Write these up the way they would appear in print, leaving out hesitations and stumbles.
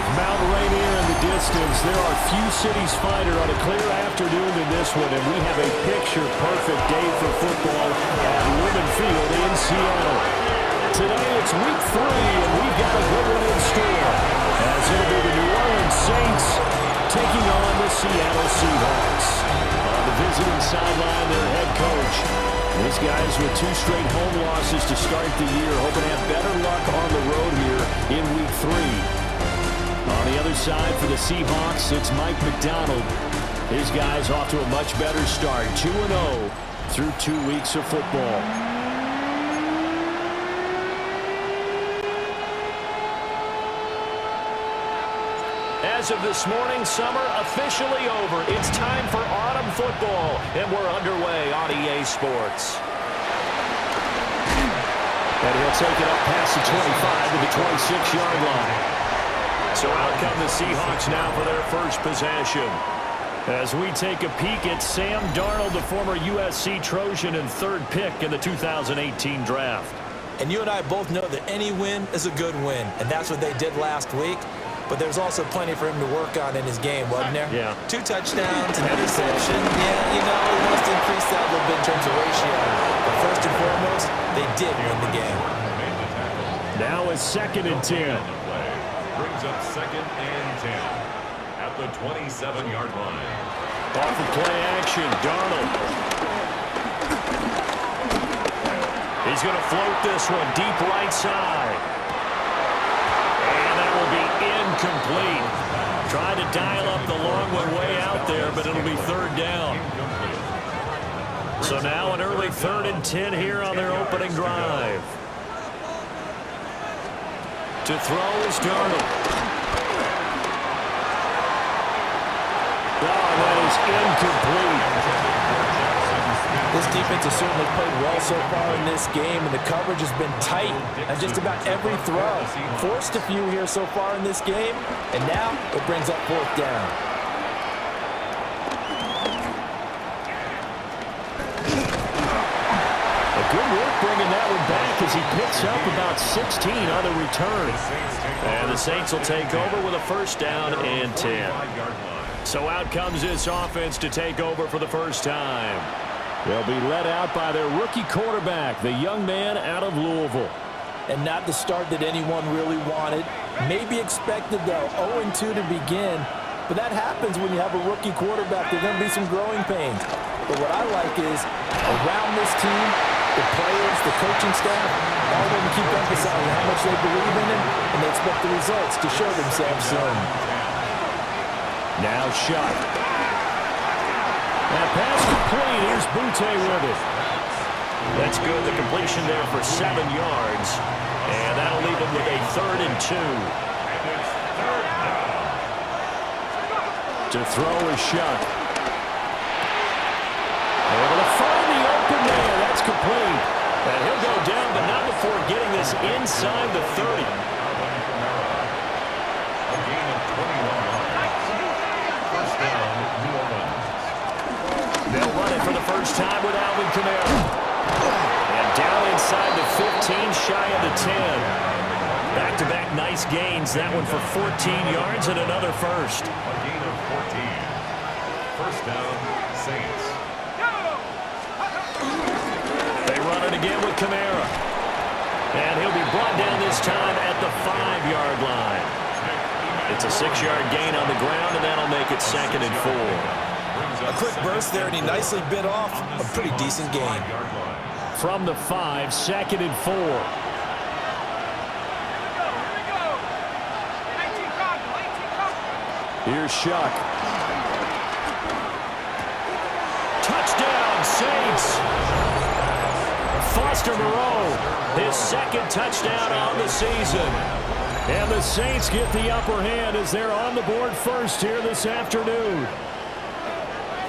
With Mount Rainier in the distance, there are few cities finer on a clear afternoon than this one, and we have a picture-perfect day for football at Lumen Field in Seattle. Today it's week 3, and we've got a good one in store, as it'll be the New Orleans Saints taking on the Seattle Seahawks. On the visiting sideline, their head coach. These guys with 2 straight home losses to start the year, hoping to have better luck on the road here in week 3. On the other side for the Seahawks, it's Mike McDonald. His guys off to a much better start, 2-0 through 2 weeks of football. As of this morning, summer officially over. It's time for autumn football, and we're underway on EA Sports. And he'll take it up past the 25 to the 26-yard line. So out come the Seahawks now for their first possession. As we take a peek at Sam Darnold, the former USC Trojan and 3rd pick in the 2018 draft. And you and I both know that any win is a good win, and that's what they did last week. But there's also plenty for him to work on in his game, wasn't there? Yeah. 2 touchdowns, an interception. Yeah, you know, he wants to increase that a little bit in terms of ratio. But first and foremost, they did win the game. Now it's 2nd and 10. Brings up 2nd and 10 at the 27-yard line. Off the play action, Darnold. He's going to float this one deep right side. And that will be incomplete. Trying to dial up the long one way out there, but it'll be 3rd down. So now an early 3rd and 10 here on their opening drive. To throw is Darnold. Oh, that is incomplete. This defense has certainly played well so far in this game, and the coverage has been tight on just about every throw. Forced a few here so far in this game, and now it brings up 4th down. Good work bringing that one back as he picks up about 16 on the return. And the Saints will take over with a 1st down and 10. So out comes this offense to take over for the first time. They'll be led out by their rookie quarterback, the young man out of Louisville. And not the start that anyone really wanted. Maybe expected, though, 0-2 to begin. But that happens when you have a rookie quarterback. There are going to be some growing pains. But what I like is, around this team, the players, the coaching staff, all of them keep emphasizing how much they believe in him, and they expect the results to show themselves soon. Now shot. That pass complete. Here's Butte with it. That's good. The completion there for 7 yards. And that'll leave him with a 3rd and 2. To throw is Shuck. Able to find the open man. That's complete. And he'll go down, but not before getting this inside the 30. They'll run it for the first time with Alvin Kamara. And down inside the 15, shy of the 10. Back-to-back nice gains. That one for 14 yards and another first. A gain of 14. First down, Saints. They run it again with Kamara. And he'll be brought down this time at the 5-yard line. It's a 6-yard gain on the ground, and that'll make it 2nd and 4. A quick burst there, and he nicely bit off a pretty decent gain. From the 5, 2nd and 4. Here's Shuck. Touchdown, Saints! Foster Moreau, his 2nd touchdown on the season. And the Saints get the upper hand as they're on the board first here this afternoon.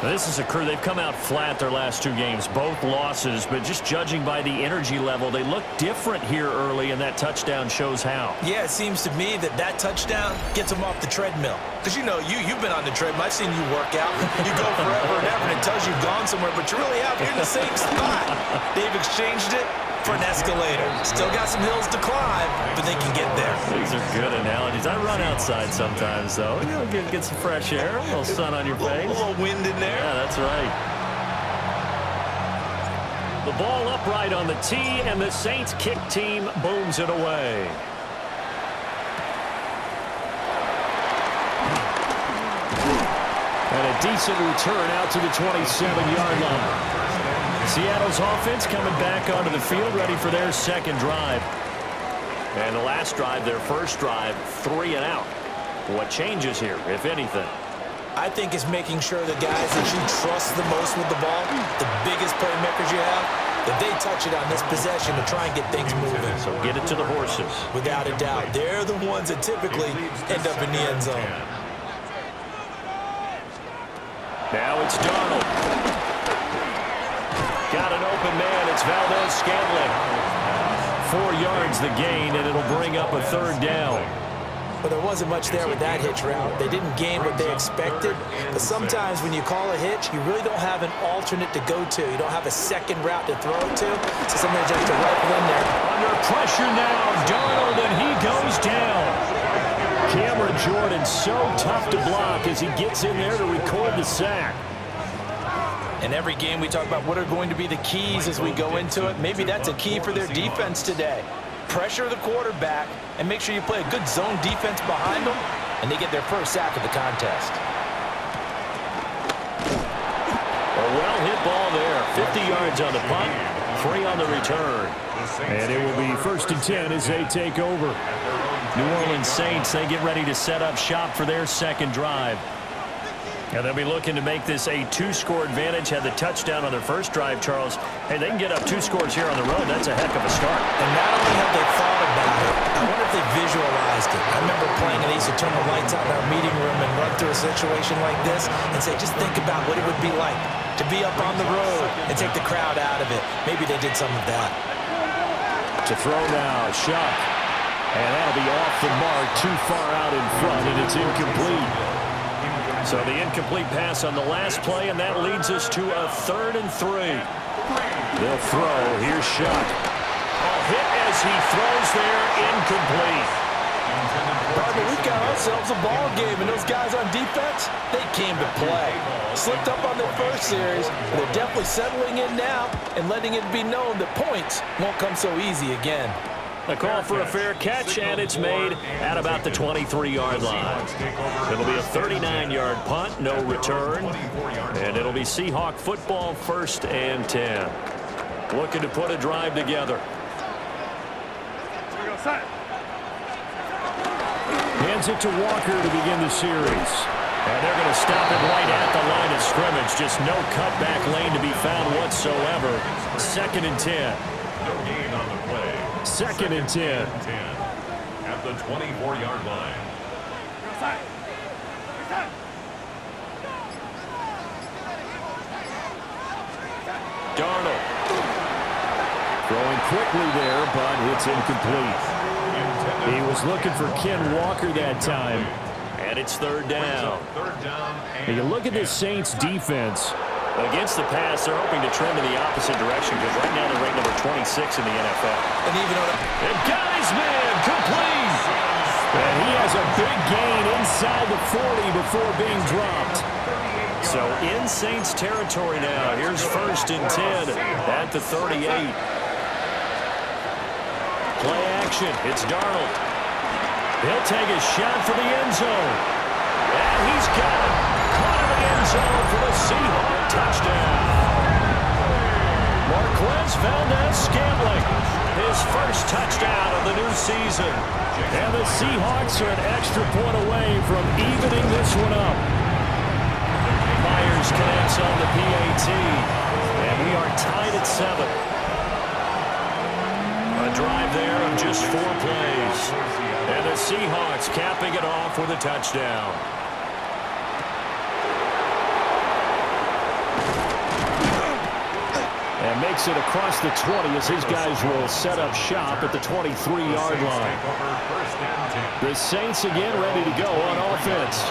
This is a crew. They've come out flat their last 2 games, both losses, but just judging by the energy level, they look different here early, and that touchdown shows how. Yeah, it seems to me that touchdown gets them off the treadmill. Because, you know, you've been on the treadmill. I've seen you work out. You go forever and ever, and it tells you you've gone somewhere, but you really have. You're in the same spot. They've exchanged it. for an escalator. Still got some hills to climb, but they can get there. These are good analogies. I run outside sometimes, though. You know, get some fresh air, a little sun on your face. A little wind in there. Yeah, that's right. The ball upright on the tee, and the Saints kick team booms it away. And a decent return out to the 27-yard line. Seattle's offense coming back onto the field, ready for their second drive. And the last drive, their first drive, 3 and out. What changes here, if anything? I think it's making sure the guys that you trust the most with the ball, the biggest playmakers you have, that they touch it on this possession to try and get things moving. So get it to the horses. Without a doubt. They're the ones that typically end up in the end zone. Now it's Darnold. Got an open man. It's Valdez-Scantling. 4 yards the gain, and it'll bring up a third down. But there wasn't much there with that hitch route. They didn't gain what they expected. But sometimes when you call a hitch, you really don't have an alternate to go to. You don't have a second route to throw it to. So sometimes you have to rifle in there. Under pressure now, Darnold, and he goes down. Cameron Jordan so tough to block as he gets in there to record the sack. In every game we talk about what are going to be the keys as we go into it. Maybe that's a key for their defense today. Pressure the quarterback and make sure you play a good zone defense behind them, and they get their first sack of the contest. A well-hit ball there. 50 yards on the punt, 3 on the return. And it will be 1st and 10 as they take over. New Orleans Saints, they get ready to set up shop for their second drive. And they'll be looking to make this a 2-score advantage. Had the touchdown on their first drive, Charles. Hey, they can get up 2 scores here on the road. That's a heck of a start. And not only have they thought about it, I wonder if they visualized it. I remember playing, and they used to turn the lights out in our meeting room and run through a situation like this and say, just think about what it would be like to be up on the road and take the crowd out of it. Maybe they did some of that. To throw now, Shuck. And that'll be off the mark, too far out in front, and it's incomplete. So the incomplete pass on the last play, and that leads us to a 3rd and 3. They'll throw. Here's Shuck. A hit as he throws there, incomplete. Barbara, we've got ourselves a ball game, and those guys on defense, they came to play. Slipped up on their first series, but they're definitely settling in now and letting it be known that points won't come so easy again. A call for a fair catch, and it's made at about the 23-yard line. It'll be a 39-yard punt, no return, and it'll be Seahawk football, 1st and 10. Looking to put a drive together. Hands it to Walker to begin the series. And they're going to stop it right at the line of scrimmage. Just no cutback lane to be found whatsoever. 2nd and 10. No gain on the play. 2nd and 10. At the 24-yard line. Darnold. Throwing quickly there, but it's incomplete. He was looking for Ken Walker that time. And it's 3rd down. And you look at this Saints defense. Against the pass, they're hoping to trend in the opposite direction because right now they're ranked number 26 in the NFL. And even on and got his man complete. And he has a big gain inside the 40 before being dropped. So in Saints territory now. Here's 1st and 10 at the 38. Play action. It's Darnold. He'll take a shot for the end zone. And he's got it. Caught in the end zone for the Seahawks touchdown. Marquez Valdez-Scantling, his first touchdown of the new season. And the Seahawks are an extra point away from evening this one up. Myers connects on the PAT. And we are tied at 7. A drive there of just 4 plays. And the Seahawks capping it off with a touchdown. And makes it across the 20 as his guys will set up shop at the 23-yard line. The Saints again ready to go on offense.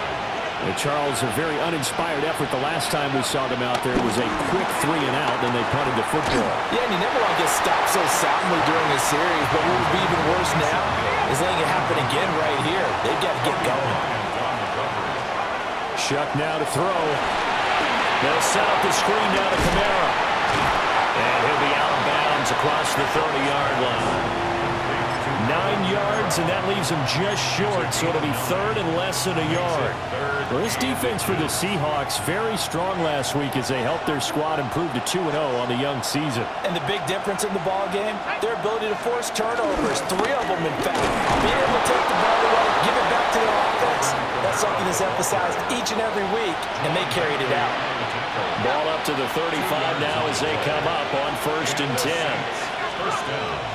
Charles, a very uninspired effort the last time we saw them out there. It was a quick 3 and out, then they punted the football. Yeah, and you never want to get stopped so soundly during a series, but what would be even worse now is letting it happen again right here. They've got to get going. Shuck now to throw. They'll set up the screen now to Kamara. And he'll be out of bounds across the 30-yard line. 9 yards, and that leaves him just short, so it'll be third and less than a yard. Well, this defense for the Seahawks, very strong last week as they helped their squad improve to 2-0 on the young season. And the big difference in the ball game, their ability to force turnovers, 3 of them in fact. Being able to take the ball away, give it back to their offense, that's something that's emphasized each and every week, and they carried it out. Ball up to the 35 now as they come up on 1st and 10.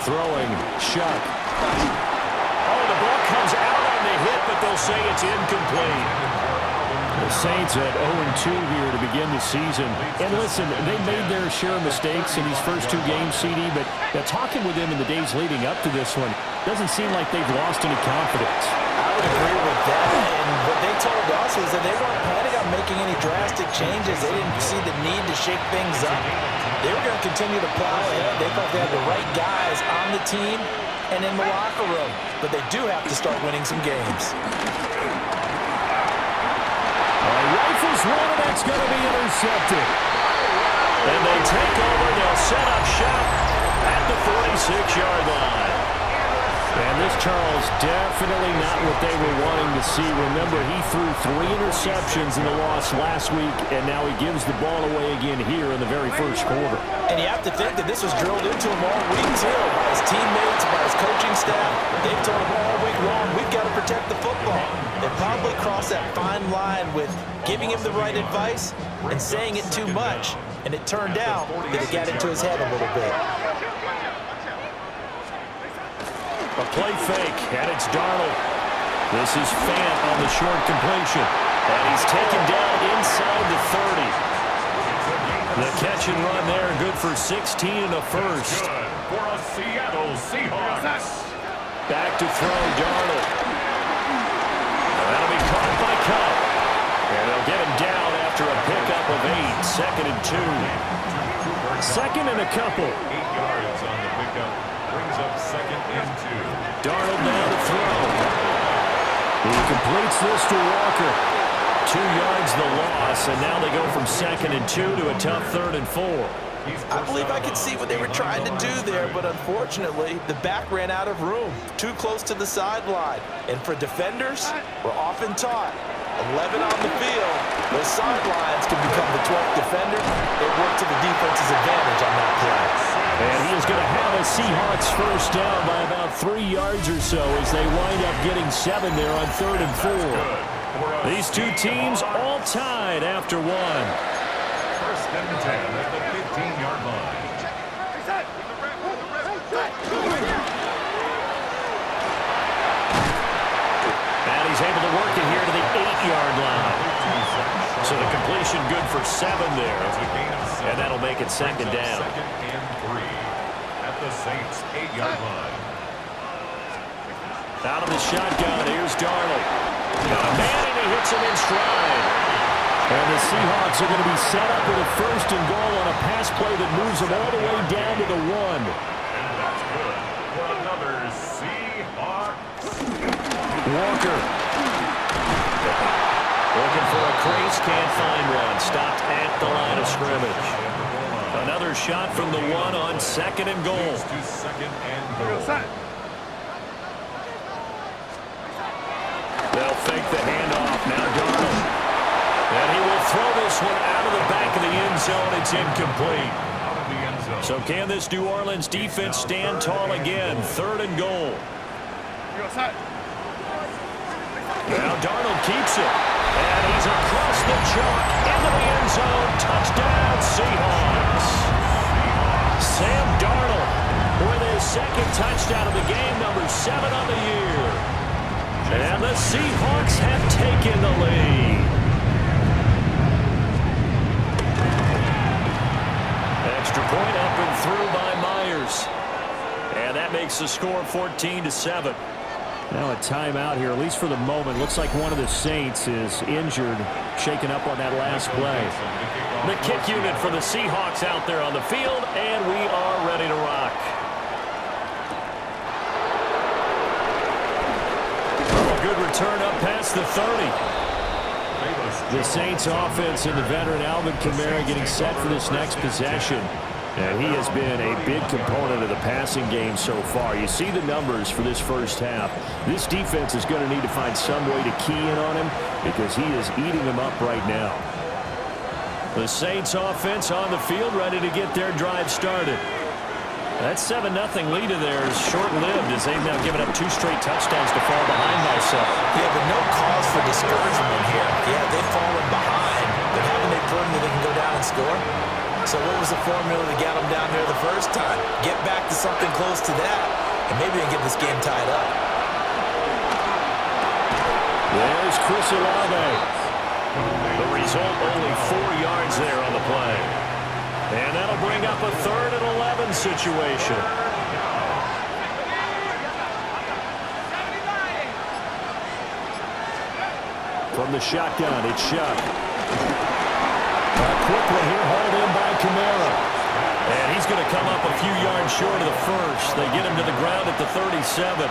Throwing, Shuck. Oh, the ball comes out on the hit, but they'll say it's incomplete. The Saints at 0-2 here to begin the season. And listen, they made their share of mistakes in these first 2 games, CD, but talking with them in the days leading up to this one, doesn't seem like they've lost any confidence. I would agree with that, and what they told us was that they weren't planning on making any drastic changes. They didn't see the need to shake things up. They were going to continue to plow ahead. They thought they had the right guys on the team and in the locker room, but they do have to start winning some games. Rifles one, and that's going to be intercepted. And they take over. They'll set up shop at the 46-yard line. And this Charles, definitely not what they were wanting to see. Remember, he threw 3 interceptions in the loss last week, and now he gives the ball away again here in the very first quarter. And you have to think that this was drilled into him all week, too, by his teammates, by his coaching staff. They've told him all week long, we've got to protect the football. They probably crossed that fine line with giving him the right advice and saying it too much, and it turned out that it got into his head a little bit. A play fake, and it's Darnold. This is Fant on the short completion. And he's taken down inside the 30. The catch and run there, good for 16 and a first. Good for a Seattle Seahawks. Back to throw, Darnold. That'll be caught by Cup. And they'll get him down after a pickup of 8, 2nd and 2. 2nd and a couple. 8 yards on the pickup. Brings up 2nd and 2. Darnold now to throw. He completes this to Walker. 2 yards the loss, and now they go from 2nd and 2 to a tough 3rd and 4. I believe I could see what they were trying to do there, but unfortunately, the back ran out of room, too close to the sideline. And for defenders, we're often taught, 11 on the field, those sidelines can become the 12th defender. It worked to the defense's advantage on that play. And he is going to have a Seahawks first down by about 3 yards or so as they wind up getting 7 there on 3rd and 4. These 2 teams all tied after 1. 1st and 10 at the 15-yard line. And he's able to work it here to the 8-yard line. So the completion good for 7 there. And that'll make it 2nd down. 2nd and 3 at the Saints' 8-yard line. Out of the shotgun, here's Darnold. Got a man, and he hits him in stride. And the Seahawks are going to be set up with a 1st and goal on a pass play that moves them all the way down to the 1. And that's good for another Seahawks. Walker. Looking for a crease, can't find one. Stopped at the line of scrimmage. Another shot from the 1 on 2nd and goal. To 2nd and goal. They'll fake the handoff. Now Darnold. And he will throw this one out of the back of the end zone. It's incomplete. Out of the end zone. So can this New Orleans defense stand tall again? 3rd and goal. Now Darnold keeps it. And he's across the chalk into the end zone. Touchdown, Seahawks. Sam Darnold with his 2nd touchdown of the game, number 7 on the year. And the Seahawks have taken the lead. Extra point up and through by Myers. And that makes the score 14-7. Now a timeout here, at least for the moment. Looks like one of the Saints is injured, shaken up on that last play. The kick unit for the Seahawks out there on the field, and we are ready to rock. A good return up past the 30. The Saints offense and the veteran Alvin Kamara getting set for this next possession. And he has been a big component of the passing game so far. You see the numbers for this first half. This defense is going to need to find some way to key in on him because he is eating them up right now. The Saints offense on the field ready to get their drive started. That 7-0 lead of theirs is short-lived as they've now given up 2 straight touchdowns to fall behind by 7. Yeah, but no cause for discouragement here. Yeah, they've fallen behind, but haven't they proven that they can go down and score? So what was the formula to get them down there the first time? Get back to something close to that, and maybe they can get this game tied up. There's Chris Olave. The result, only 4 yards there on the play. And that'll bring up a 3rd and 11 situation. From the shotgun, it's Shuck. A quick one here, hauled in by Kamara. And he's going to come up a few yards short of the first. They get him to the ground at the 37.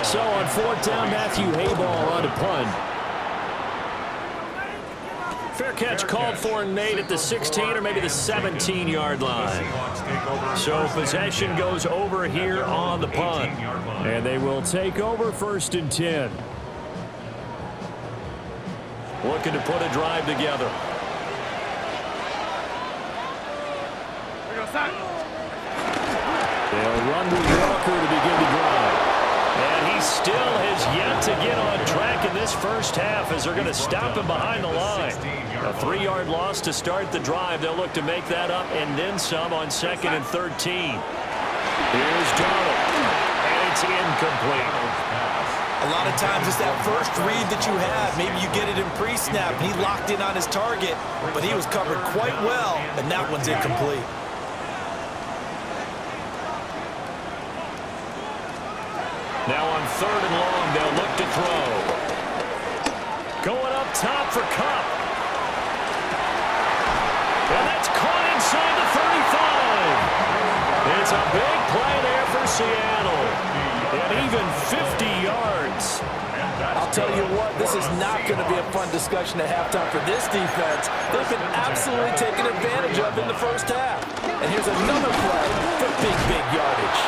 So on 4th down, Matthew Hayball on to punt. Fair catch called for, Nate, at the 16 or maybe the 17-yard line. So possession goes over here on the punt. And they will take over 1st and 10. Looking to put a drive together. They'll run with Walker to begin the drive. And he still has yet to get on track in this first half as they're going to stop him behind the line. A 3-yard loss to start the drive. They'll look to make that up and then some on 2nd and 13. Here's Darnold. And it's incomplete. A lot of times it's that first read that you have. Maybe you get it in pre-snap, and he locked in on his target, but he was covered quite well, and that one's incomplete. Now on 3rd and long, they'll look to throw. Going up top for Kupp. And that's caught inside the 35. It's a big play there for Seattle. And even 50 yards. I'll tell you what, this is not going to be a fun discussion at halftime for this defense. They've been absolutely taken advantage of in the first half. And here's another play for big yardage.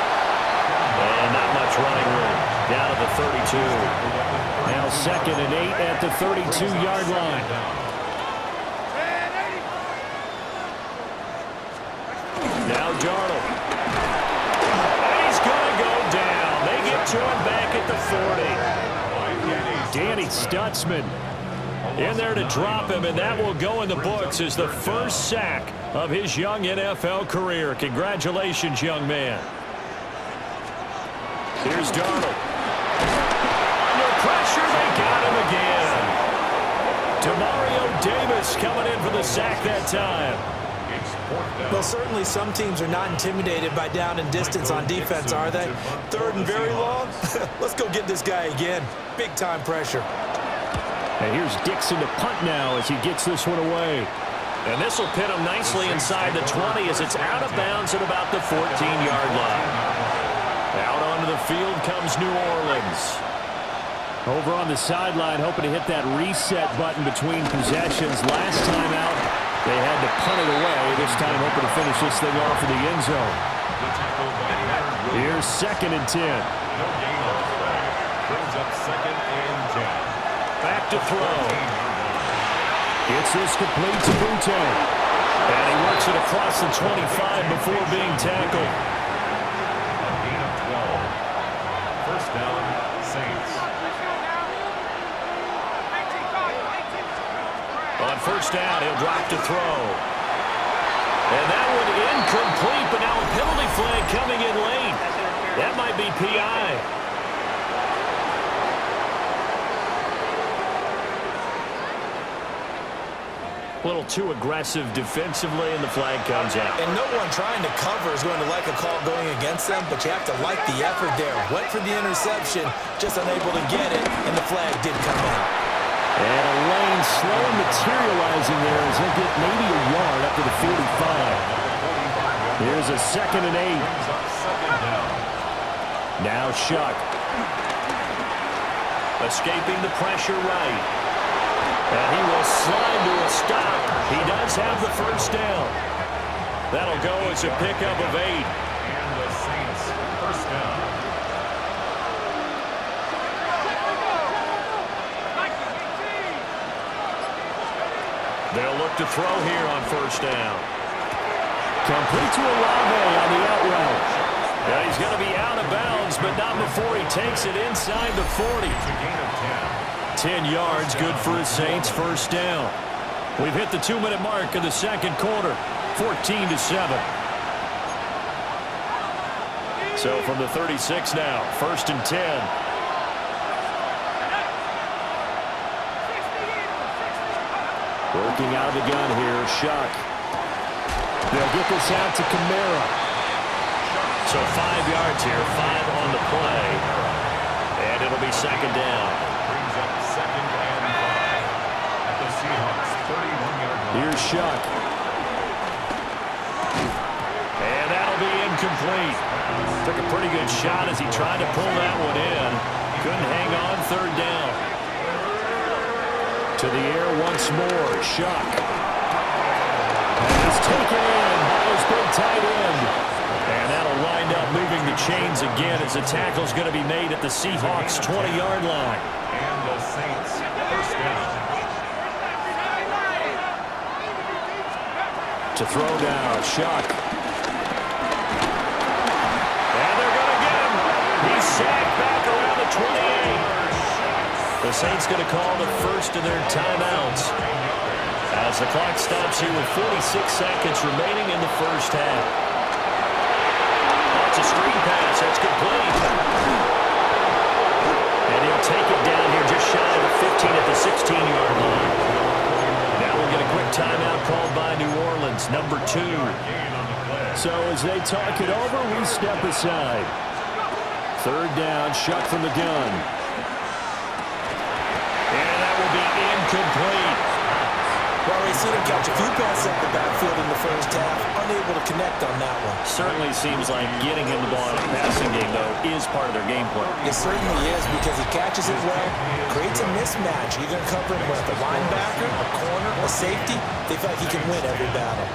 And not much running room. Down at the 32. Now 2nd and 8 at the 32-yard line. Now Darnold. And he's going to go down. They get to him back at the 40. Danny Stutzman In there to drop him, and that will go in the books as the first sack of his young NFL career. Congratulations, young man. Here's Darnold. Under pressure, they got him again. Demario Davis coming in for the sack that time. Well, certainly some teams are not intimidated by down and distance on defense, are they? 3rd and very long? Let's go get this guy again. Big-time pressure. And here's Dixon to punt now as he gets this one away. And this will pin him nicely inside the 20 as it's out of bounds at about the 14-yard line. Out onto the field comes New Orleans. Over on the sideline, hoping to hit that reset button between possessions. Last time out, they had to punt it away. This time hoping to finish this thing off in the end zone. Here's 2nd and 10. Brings up 2nd and 10. Back to throw. Gets this complete to Butte. And he works it across the 25 before being tackled. A gain of 12. First down, Saints. On first down, he'll drop to throw. And that one incomplete, but now a penalty flag coming in late. That might be PI. A little too aggressive defensively, and the flag comes out. And no one trying to cover is going to like a call going against them, but you have to like the effort there. Went for the interception, just unable to get it, and the flag did come out. And a lane slow materializing there as he'll get maybe a yard up to the 45. Here's a 2nd and 8. Now Shuck. Escaping the pressure right. And he will slide to a stop. He does have the first down. That'll go as a pickup of 8. And the Saints first down. They'll look to throw here on first down. Complete to Olave on the out route. Now he's going to be out of bounds, but not before he takes it inside the 40. It's a gain of 10. 10 yards, good for his Saints, first down. We've hit the 2-minute mark of the second quarter, 14-7. So from the 36 now, 1st and 10. Working out of the gun here, Shuck. They'll get this out to Kamara. So 5 yards here, 5 on the play. And it'll be second down. Brings up 2nd and 5 at the Seahawks 31-yard line. Here's Shuck. And that'll be incomplete. Took a pretty good shot as he tried to pull that one in. Couldn't hang on, 3rd down. To the air once more, Shuck. And he's taken in by his big tight end. And that'll wind up moving the chains again as the tackle's going to be made at the Seahawks 20-yard line. And the Saints first down. To throw now, Shuck. And they're going to get him. He's sacked back around the 28. The Saints going to call the first of their timeouts as the clock stops here with 46 seconds remaining in the first half. That's a screen pass. That's complete. And he'll take it down here just shy of the 15 at the 16-yard line. Now we'll get a quick timeout called by New Orleans, number 2. So as they talk it over, we step aside. 3rd down, Shuck from the gun. And that will be incomplete. Well, they seen him catch a few passes out the backfield in the first half, unable to connect on that one. Certainly seems like getting him the ball in a passing game, though, is part of their game plan. It certainly is because he catches it well, creates a mismatch. You're going to cover him with a linebacker, a corner, a safety. They feel like he can win every battle.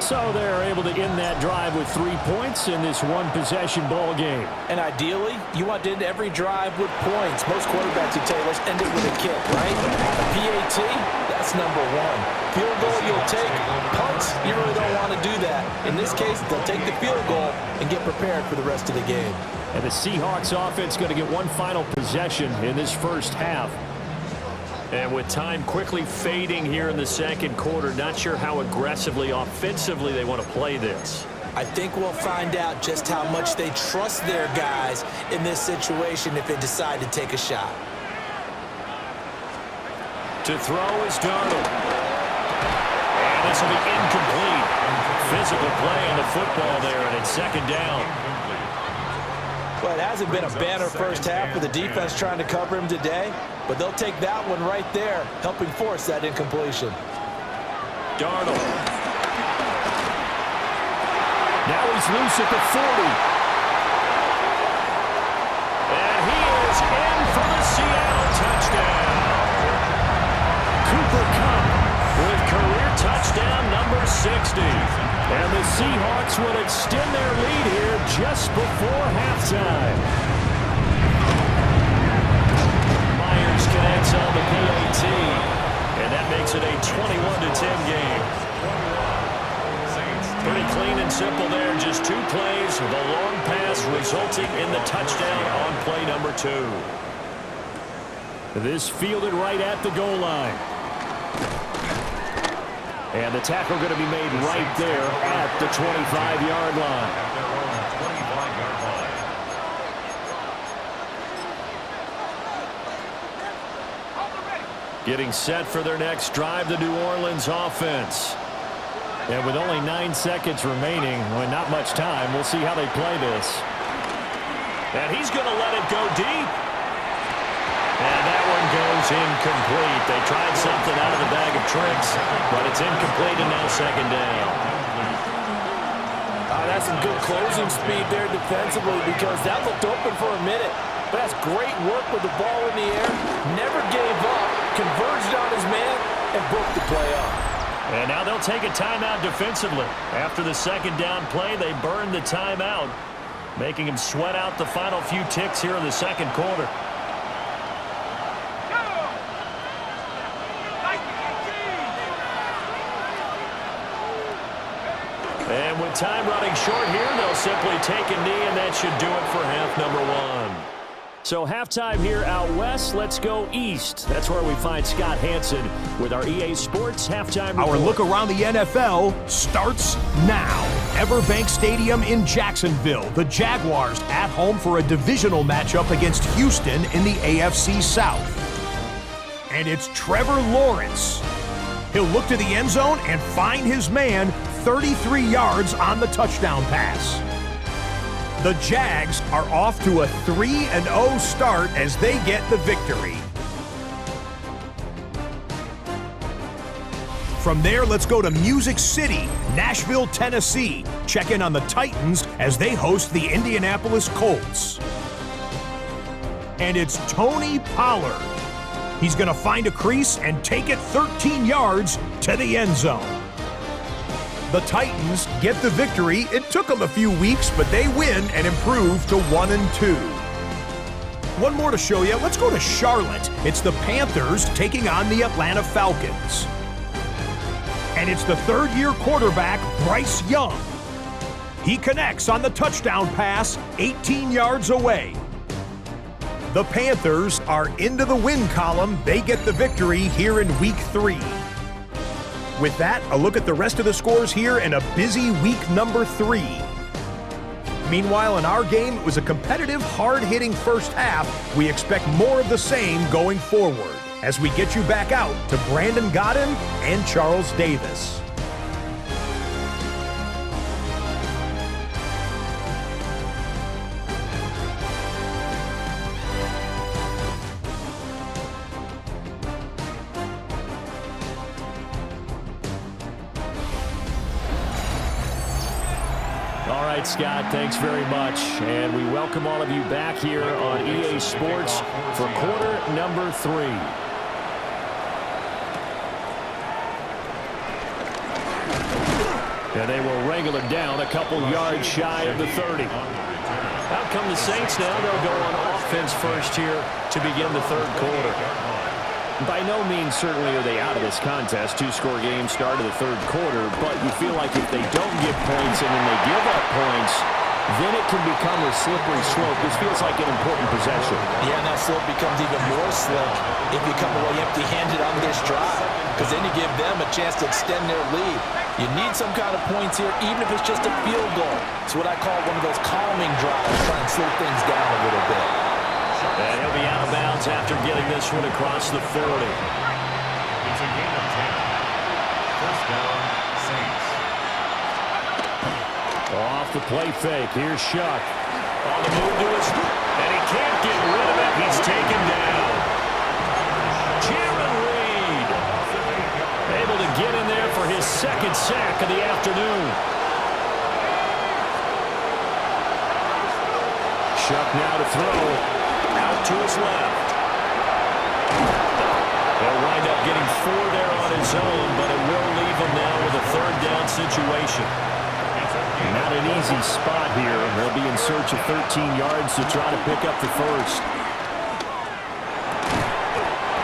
So they're able to end that drive with 3 points in this one-possession ball game. And ideally, you want to end every drive with points. Most quarterbacks, you tell you, let's end it with a kick, right? A PAT, that's number 1. Field goal, you'll take. Punts, you really don't want to do that. In this case, they'll take the field goal and get prepared for the rest of the game. And the Seahawks offense going to get one final possession in this first half. And with time quickly fading here in the second quarter, not sure how aggressively, offensively they want to play this. I think we'll find out just how much they trust their guys in this situation if they decide to take a shot. To throw is Darnold. And this will be incomplete. Physical play on the football there, and it's second down. Well, it hasn't been a banner first half for the defense trying to cover him today, but they'll take that one right there, helping force that incompletion. Darnold. Now he's loose at the 40. And he is in for the Seattle touchdown. Cooper Kupp With career touchdown number 60. And the Seahawks will extend their lead here just before halftime. Myers connects on the PAT. And that makes it a 21-10 game. Pretty clean and simple there. Just 2 plays. The long pass resulting in the touchdown on play number 2. This fielded right at the goal line. And the tackle going to be made right there at the 25-yard line. At their own 25-yard line. Getting set for their next drive, the New Orleans offense. And with only 9 seconds remaining, well, not much time, we'll see how they play this. And he's going to let it go deep. And that one goes incomplete. They tried something out of the bag of tricks, but it's incomplete and now second down. That's some good closing speed there defensively because that looked open for a minute. But that's great work with the ball in the air. Never gave up, converged on his man, and broke the play up. And now they'll take a timeout defensively. After the second down play, they burned the timeout, making him sweat out the final few ticks here in the second quarter. And with time running short here, they'll simply take a knee, and that should do it for half number one. So halftime here out west, let's go east. That's where we find Scott Hansen with our EA Sports halftime report. Our look around the NFL starts now. Everbank Stadium in Jacksonville. The Jaguars at home for a divisional matchup against Houston in the AFC South. And it's Trevor Lawrence. He'll look to the end zone and find his man 33 yards on the touchdown pass. The Jags are off to a 3-0 start as they get the victory. From there, let's go to Music City, Nashville, Tennessee. Check in on the Titans as they host the Indianapolis Colts. And it's Tony Pollard. He's going to find a crease and take it 13 yards to the end zone. The Titans get the victory. It took them a few weeks, but they win and improve to 1-2. One more to show you. Let's go to Charlotte. It's the Panthers taking on the Atlanta Falcons. And it's the third-year quarterback, Bryce Young. He connects on the touchdown pass 18 yards away. The Panthers are into the win column. They get the victory here in Week 3. With that, a look at the rest of the scores here in a busy week number 3. Meanwhile, in our game, it was a competitive, hard-hitting first half. We expect more of the same going forward as we get you back out to Brandon Godden and Charles Davis. All right, Scott, thanks very much. And we welcome all of you back here on EA Sports for quarter number 3. And they will wrangle it down a couple yards shy of the 30. Out come the Saints now. They'll go on offense first here to begin the third quarter. By no means certainly are they out of this contest. 2-score game start of the third quarter, but you feel like if they don't get points and then they give up points, then it can become a slippery slope. This feels like an important possession. Yeah, and that slope becomes even more slick if you come away empty-handed on this drive, because then you give them a chance to extend their lead. You need some kind of points here, even if it's just a field goal. It's what I call one of those calming drives, trying to slow things down a little bit. And he'll be out of bounds after getting this one across the 40. It's a gain of 10. First down, Saints. Off the play fake. Here's Shuck. On the move to his, and he can't get rid of it. He's taken down. Jaron Reed able to get in there for his second sack of the afternoon. Shuck now to throw. Out to his left. He'll wind up getting 4 there on his own, but it will leave him now with a third down situation. Not an easy spot here. They'll be in search of 13 yards to try to pick up the first.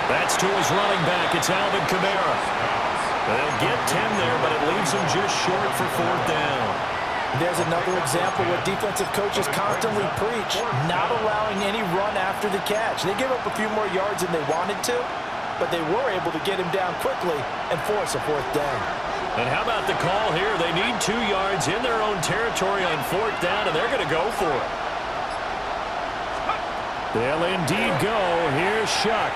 That's to his running back. It's Alvin Kamara. They'll get 10 there, but it leaves him just short for 4th down. There's another example what defensive coaches constantly preach, not allowing any run after the catch. They gave up a few more yards than they wanted to, but they were able to get him down quickly and force a 4th down. And how about the call here? They need 2 yards in their own territory on 4th down, and they're going to go for it. They'll indeed go. Here's Shuck.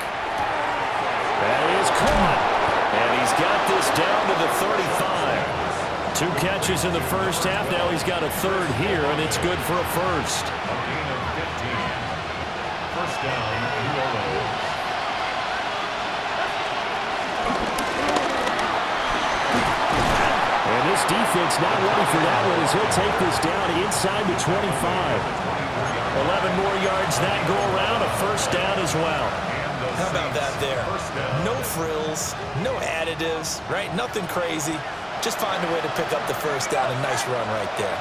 That is caught. And he's got this down to the 35. 2 catches in the first half. Now he's got a third here, and it's good for a first. A gain of 15. First down, New Orleans. And this defense not ready for that one as he'll take this down inside the 25. 11 more yards that go around, a first down as well. How about that there? No frills, no additives, right? Nothing crazy. Just find a way to pick up the first down. A nice run right there.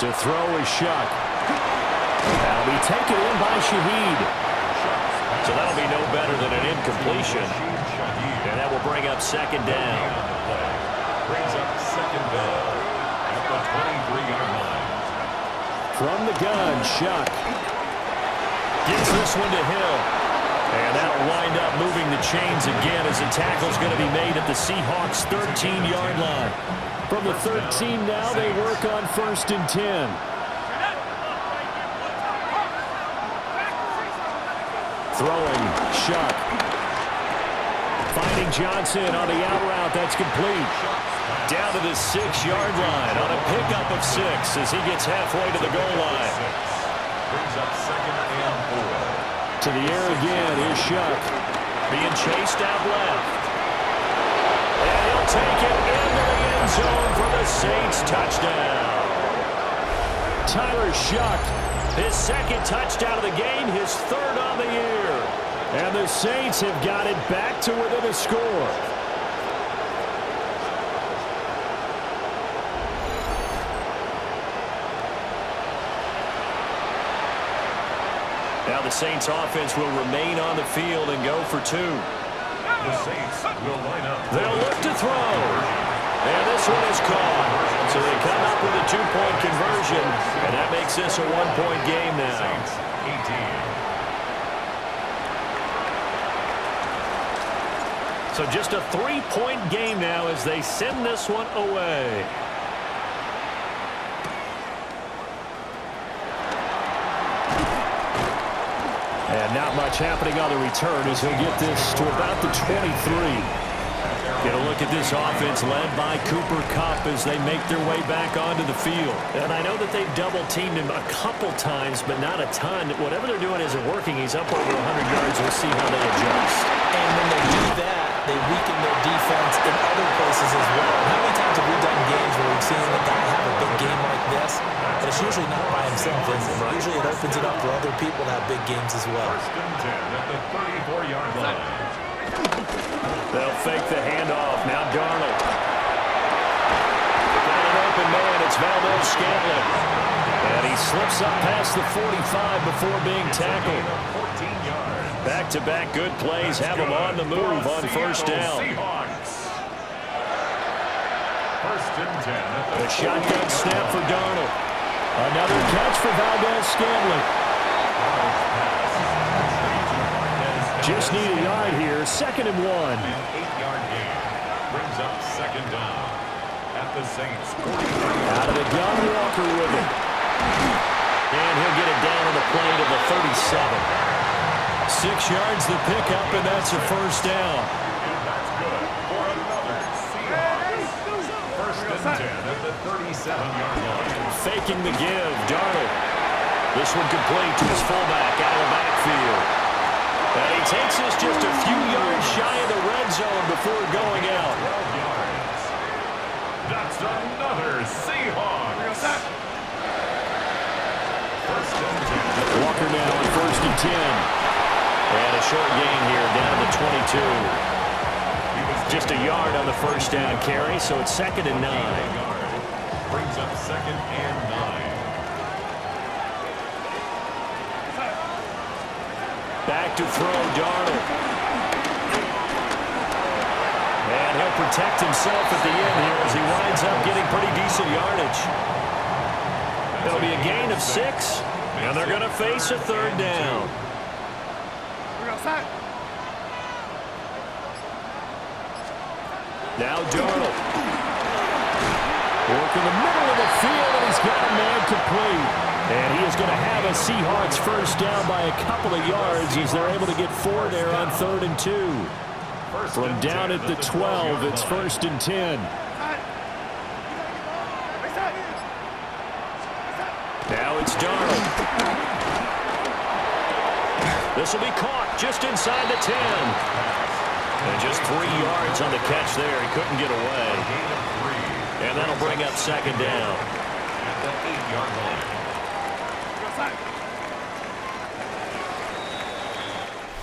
To throw is Shuck. That'll be taken in by Shaheed. So that'll be no better than an incompletion. And that will bring up second down. Brings up second down at the 23-yard line. From the gun, Shuck. Gets this one to Hill. And that'll wind up moving the chains again as the tackle's going to be made at the Seahawks' 13-yard line. From the 13 now, they work on 1st and 10. Throwing, Shuck. Finding Johnson on the out route. That's complete. Down to the 6-yard line on a pickup of 6 as he gets halfway to the goal line. Brings up second and 4. To the air again is Shuck. Being chased out left. And he'll take it into the end zone for the Saints touchdown. Tyler Shuck. His second touchdown of the game, his 3rd on the year. And the Saints have got it back to within a score. Now the Saints offense will remain on the field and go for 2. The Saints will line up. They'll look to throw. And this one is caught. So they come up with a 2-point conversion. And that makes this a 1-point game now. Saints 18. So just a 3-point game now as they send this one away. And not much happening on the return as he'll get this to about the 23. Get a look at this offense led by Cooper Kupp as they make their way back onto the field. And I know that they've double-teamed him a couple times, but not a ton. Whatever they're doing isn't working. He's up over 100 yards. We'll see how they adjust. And when they do that, they weaken their defense in other places as well. How many times have we done games where we've seen a guy have a big game like this? And it's usually not by himself, is it? Usually it opens it up for other people to have big games as well. 1st and 10 at the 34-yard line. They'll fake the handoff. Now Darnold. Got an open man. It's Valdez-Scantling. And he slips up past the 45 before being tackled. 14 yards. Back-to-back good plays have him on the move on 1st down. Seahawks. 1st and 10 at The shotgun snap for Darnold. Another catch for Valdez-Scantling. Just need a yard here. 2nd and 1. An 8-yard gain. Brings up second down at the Saints 43. Out of the gun, Walker with it. And he'll get it down on the play to the 37. 6 yards the pickup, and that's a 1st down. And that's good for another Seahawks. 1st and 10 at the 37-yard line. Faking the give, Darnold. This one complete to his fullback out of the backfield. And he takes us just a few yards shy of the red zone before going out. 12 yards. That's another Seahawks. 1st and 10. Walker now on 1st and 10. And a short gain here down to 22. Just a yard on the 1st down carry, so it's 2nd and 9. Brings up 2nd and 9. Back to throw, Darnold. And he'll protect himself at the end here as he winds up getting pretty decent yardage. It'll be a gain of 6, and they're going to face a 3rd down. Now Darnold. Work in the middle of the field, and he's got a man complete. And he is going to have a Seahawks first down by a couple of yards as they're able to get 4 there on 3rd and 2. From down at the 12, it's 1st and 10. Now it's Darnold. This will be caught just inside the 10. And just 3 yards on the catch there. He couldn't get away. And that'll bring up 2nd down. At the 8-yard line.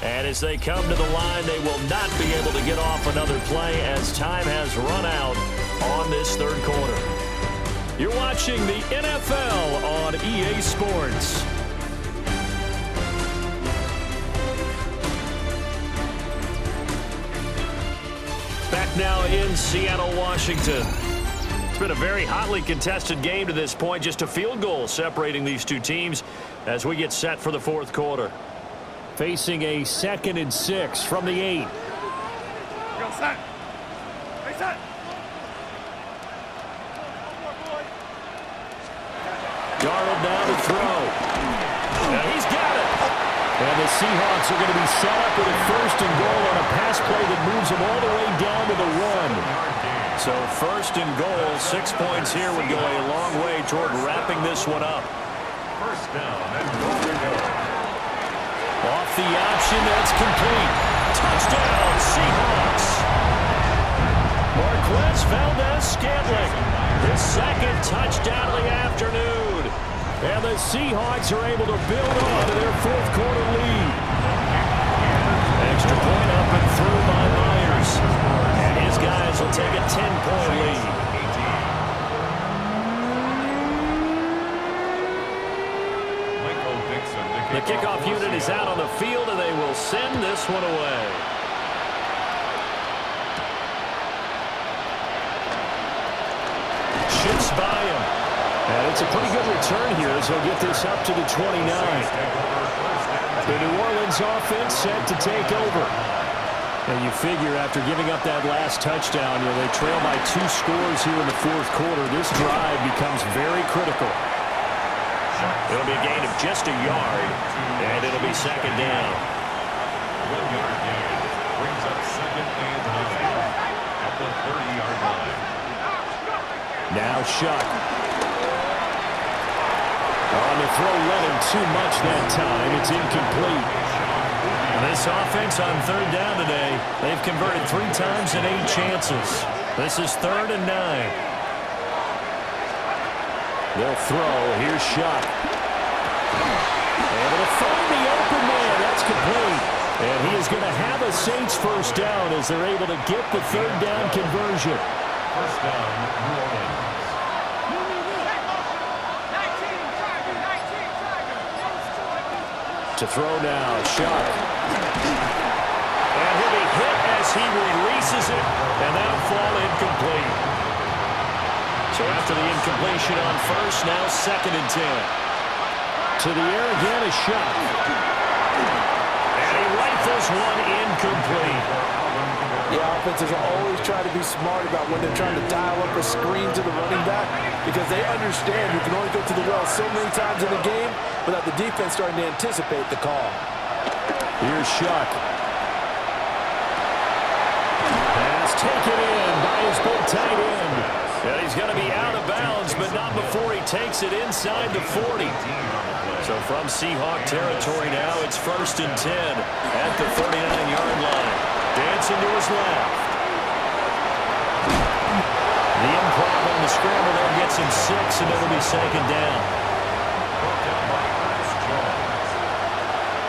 And as they come to the line, they will not be able to get off another play as time has run out on this 3rd quarter. You're watching the NFL on EA Sports. Back now in Seattle, Washington. It's been a very hotly contested game to this point. Just a field goal separating these two teams as we get set for the 4th quarter. Facing a 2nd and 6 from the 8. Darnold now to throw. And he's got it. And the Seahawks are going to be set up with a 1st and goal on a pass play that moves them all the way down to the 1. So 1st and goal, 6 points here would go a long way toward wrapping this one up. 1st down and goal to go. Off the option, that's complete. Touchdown, Seahawks. Marquez Valdez-Scantling, his 2nd touchdown of the afternoon. And the Seahawks are able to build on to their 4th quarter lead. Extra point up and through by Myers. And his guys will take a 10-point lead. The kickoff unit is out on the field, and they will send this one away. Shifts by him. And it's a pretty good return here as he'll get this up to the 29. The New Orleans offense set to take over. And you figure after giving up that last touchdown, they trail by 2 scores here in the 4th quarter. This drive becomes very critical. It'll be a gain of just a yard, and it'll be 2nd down. 1-yard gain brings up 2nd and 9 at the 30-yard line. Now Shuck. On the throw, let him too much that time. It's incomplete. And this offense on 3rd down today, they've converted 3 times in 8 chances. This is 3rd and 9. They'll throw. Here's Shuck. Able to find the open man. That's complete. And he is going to have a Saints first down as they're able to get the 3rd down conversion. 1st down, New Orleans. To throw now, Shuck. And he'll be hit as he releases it, and that'll fall incomplete. So after the incompletion on 1st, now 2nd and 10. To the air again is Shuck. And he rifles one incomplete. The offenses always try to be smart about when they're trying to dial up a screen to the running back because they understand you can only go to the well so many times in the game without the defense starting to anticipate the call. Here's Shuck. Pass taken in by his big tight end. And he's going to be out of bounds, but not before he takes it inside the 40. So from Seahawk territory now, it's 1st and 10 at the 39-yard line. Dancing to his left. The improv on the scramble there gets him 6, and it'll be 2nd down.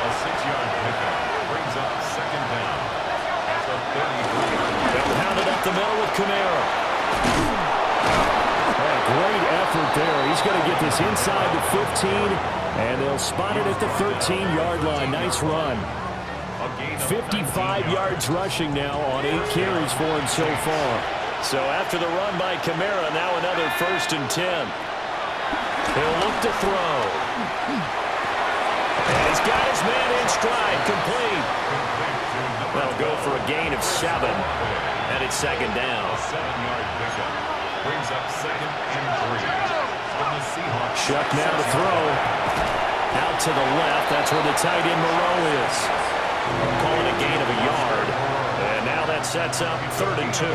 A 6-yard pickup brings up 2nd down at the 33. They'll pound it up the middle with Kamara. Great effort there. He's going to get this inside the 15, and they'll spot it at the 13-yard line. Nice run. 55 yards rushing now on 8 carries for him so far. So after the run by Kamara, now another 1st and 10. He'll look to throw. And he's got his man in stride, complete. That'll go for a gain of 7, and it's 2nd down. A 7-yard pickup brings up 2nd and 3. Shuck now to throw. Out to the left. That's where the tight end Moreau is. Calling a gain of a yard. And now that sets up 3rd and 2.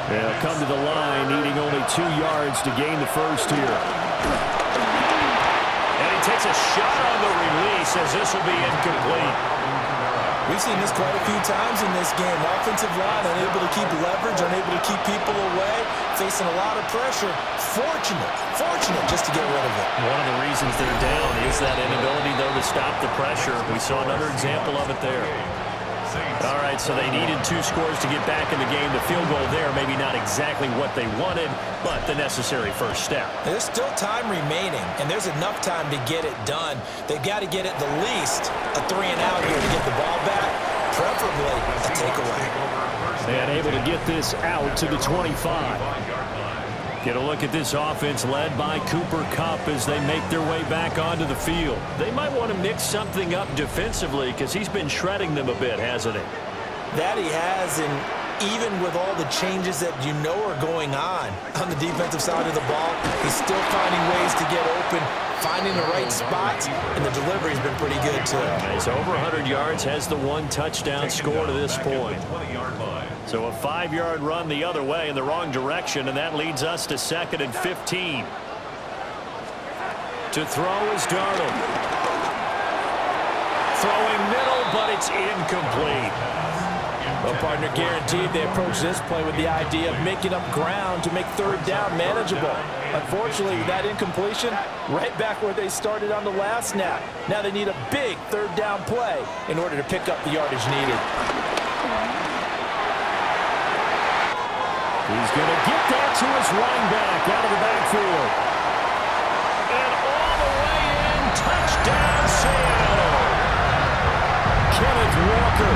They'll come to the line, needing only 2 yards to gain the first here. And he takes a shot on the release as this will be incomplete. We've seen this quite a few times in this game. Offensive line unable to keep leverage, unable to keep people away, facing a lot of pressure. Fortunate just to get rid of it. One of the reasons they're down is that inability, though, to stop the pressure. We saw another example of it there. All right, so they needed 2 scores to get back in the game. The field goal there, maybe not exactly what they wanted, but the necessary first step. There's still time remaining, and there's enough time to get it done. They've got to get at the least a 3-and-out here to get the ball back, preferably a takeaway. And able to get this out to the 25. Get a look at this offense led by Cooper Kupp as they make their way back onto the field. They might want to mix something up defensively because he's been shredding them a bit, hasn't he? That he has, and even with all the changes that you know are going on the defensive side of the ball, he's still finding ways to get open, finding the right spots, and the delivery's been pretty good too. He's over 100 yards, has the 1 touchdown score to this point. So a 5-yard run the other way in the wrong direction, and that leads us to 2nd and 15. To throw is Darnold. Throwing middle, but it's incomplete. Well, partner, guaranteed they approach this play with the idea of making up ground to make 3rd down manageable. Unfortunately, with that incompletion, right back where they started on the last snap. Now they need a big 3rd down play in order to pick up the yardage needed. He's going to get that to his running back out of the backfield. And all the way in, touchdown Seattle. Kenneth Walker,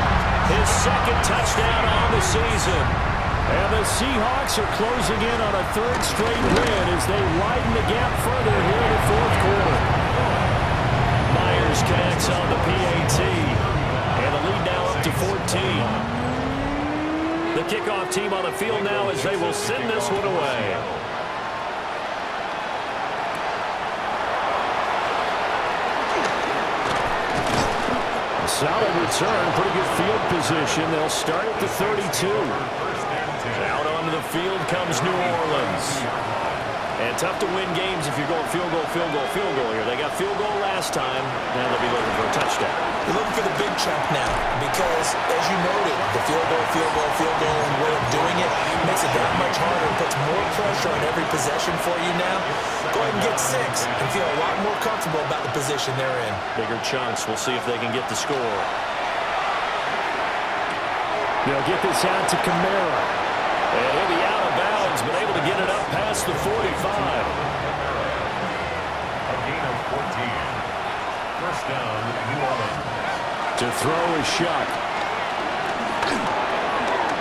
His 2nd touchdown on the season. and the Seahawks are closing in on a 3rd straight win as they widen the gap further here in the 4th quarter. Myers connects on the PAT, and the lead now up to 14. The kickoff team on the field now as they will send this one away. Solid return, pretty good field position. They'll start at the 32. Out onto the field comes New Orleans. And tough to win games if you're going field goal here. They got field goal last time. Now they'll be looking for a touchdown. They're looking for the big chunk now because, as you noted, the field goal, and way of doing it makes it that much harder and puts more pressure on every possession for you now. Go ahead and get 6 and feel a lot more comfortable about the position they're in. Bigger chunks. We'll see if they can get the score. They'll get this out to Kamara. And he'll be out of bounds, but able to get it up past the 45. A gain of 14. First down, New Orleans. To throw is Shuck.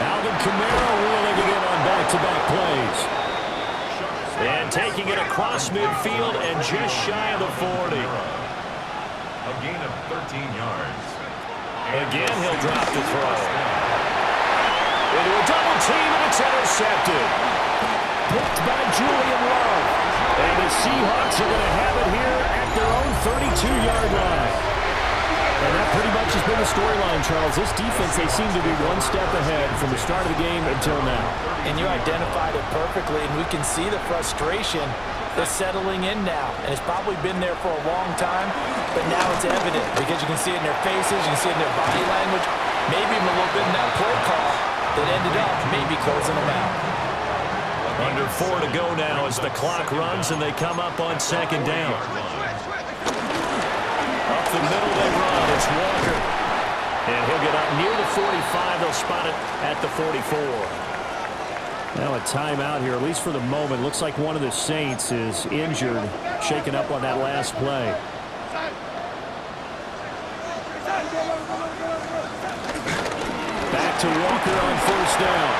Alvin Kamara wheeling it in on back-to-back plays. And taking it across midfield and just shy of the 40. A gain of 13 yards. Again, he'll drop the throw. Into a double team, and it's intercepted. Picked by Julian Love. And the Seahawks are going to have it here at their own 32-yard line. And that pretty much has been the storyline, Charles. This defense, they seem to be one step ahead from the start of the game until now. And you identified it perfectly, and we can see the frustration that's settling in now. And it's probably been there for a long time, but now it's evident because you can see it in their faces, you can see it in their body language, maybe even a little bit in that play call that ended up maybe closing them out. Under 4 to go now as the clock runs and they come up on 2nd down. Up the middle they run. It's Walker. And he'll get up near the 45. They'll spot it at the 44. Now a timeout here, at least for the moment. Looks like one of the Saints is injured, shaken up on that last play. Back to Walker on 1st down.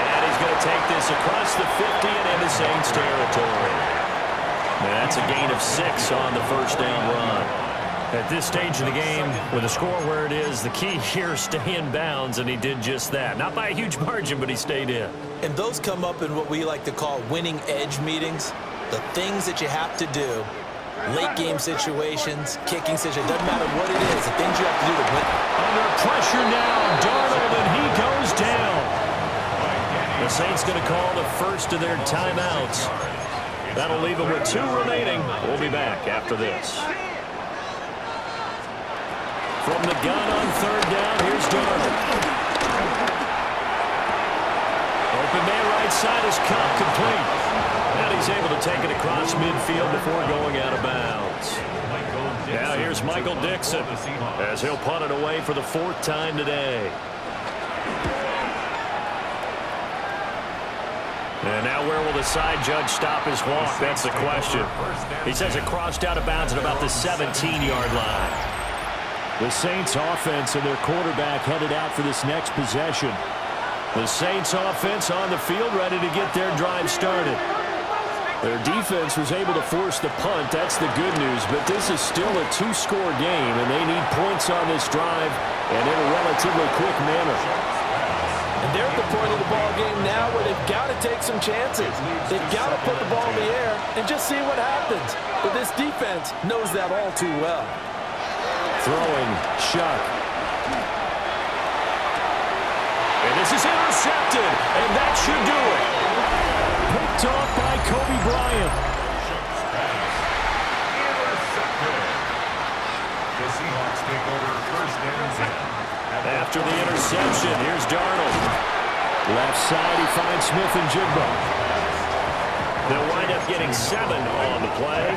And he's going to take this across the 50 and into Saints territory. And that's a gain of 6 on the 1st down run. At this stage of the game, with the score where it is, the key here is stay in bounds, and he did just that. Not by a huge margin, but he stayed in. And those come up in what we like to call winning edge meetings. The things that you have to do, late game situations, kicking situations, doesn't matter what it is, the things you have to do to win. Under pressure now, Darnold, and he goes down. The Saints going to call the first of their timeouts. That'll leave them with 2 remaining. We'll be back after this. From the gun on 3rd down, here's Darnold. Open man right side is caught complete. And he's able to take it across midfield before going out of bounds. Now here's Michael Dixon as he'll punt it away for the 4th time today. And now where will the side judge stop his walk? That's the question. He says it crossed out of bounds at about the 17-yard line. The Saints offense and their quarterback headed out for this next possession. The Saints offense on the field ready to get their drive started. Their defense was able to force the punt. That's the good news. But this is still a 2-score game, and they need points on this drive and in a relatively quick manner. And they're at the point of the ball game now where they've got to take some chances. They've got to put the ball in the air and just see what happens. But this defense knows that all too well. Throwing, Shuck. And this is intercepted, and that should do it. Picked off by Kobe Bryant. Intercepted. The Seahawks take over 1st and 10. After the interception, here's Darnold. Left side, he finds Smith and Jigba. They'll wind up getting 7 on the play.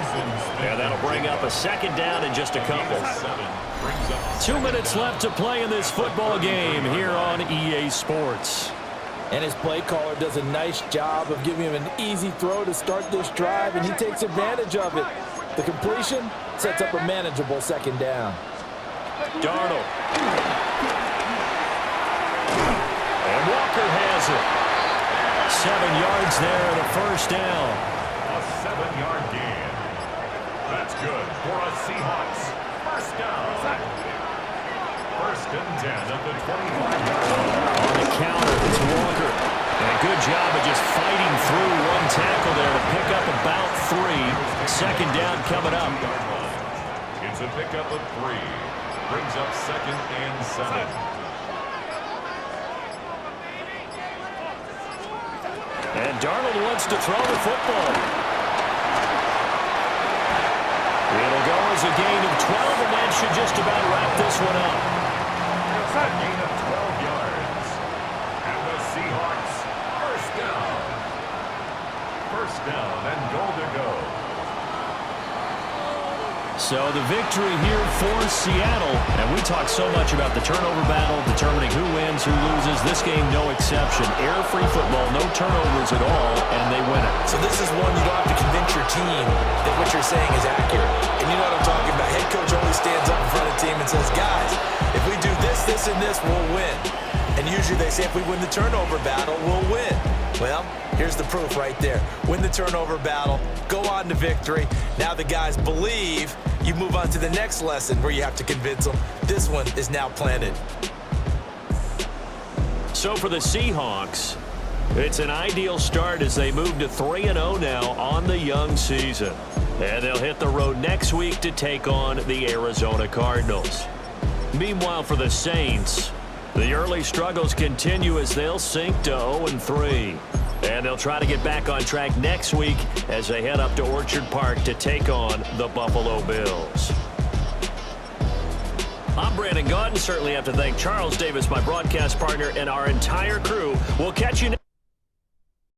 And that'll bring up a 2nd down in just a couple. 2 minutes left to play in this football game here on EA Sports. And his play caller does a nice job of giving him an easy throw to start this drive, and he takes advantage of it. The completion sets up a manageable 2nd down. Darnold. And Walker has it. 7 yards there and a 1st down. A 7-yard gain. That's good for a Seahawks 1st down. 1st and 10 at the 25-yard line. On the counter, it's Walker. And a good job of just fighting through 1 tackle there to pick up about 3. 2nd down coming up. It's a pickup of 3. Brings up 2nd and 7. And Darnold wants to throw the football. It'll go as a gain of 12, and that should just about wrap this one up. It's a gain of 12 yards. And the Seahawks 1st down. 1st down and goal to go. So the victory here for Seattle. And we talk so much about the turnover battle, determining who wins, who loses. This game, no exception. Error-free football, no turnovers at all, and they win it. So this is one you don't have to convince your team that what you're saying is accurate. And you know what I'm talking about. Head coach always stands up in front of the team and says, guys, if we do this, this, and this, we'll win. And usually they say if we win the turnover battle, we'll win. Well, here's the proof right there. Win the turnover battle, go on to victory. Now the guys believe. You move on to the next lesson where you have to convince them. This one is now planted. So for the Seahawks, it's an ideal start as they move to 3-0 now on the young season. And they'll hit the road next week to take on the Arizona Cardinals. Meanwhile, for the Saints, the early struggles continue as they'll sink to 0-3. And they'll try to get back on track next week as they head up to Orchard Park to take on the Buffalo Bills. I'm Brandon Gaudin. Certainly have to thank Charles Davis, my broadcast partner, and our entire crew. We'll catch you next.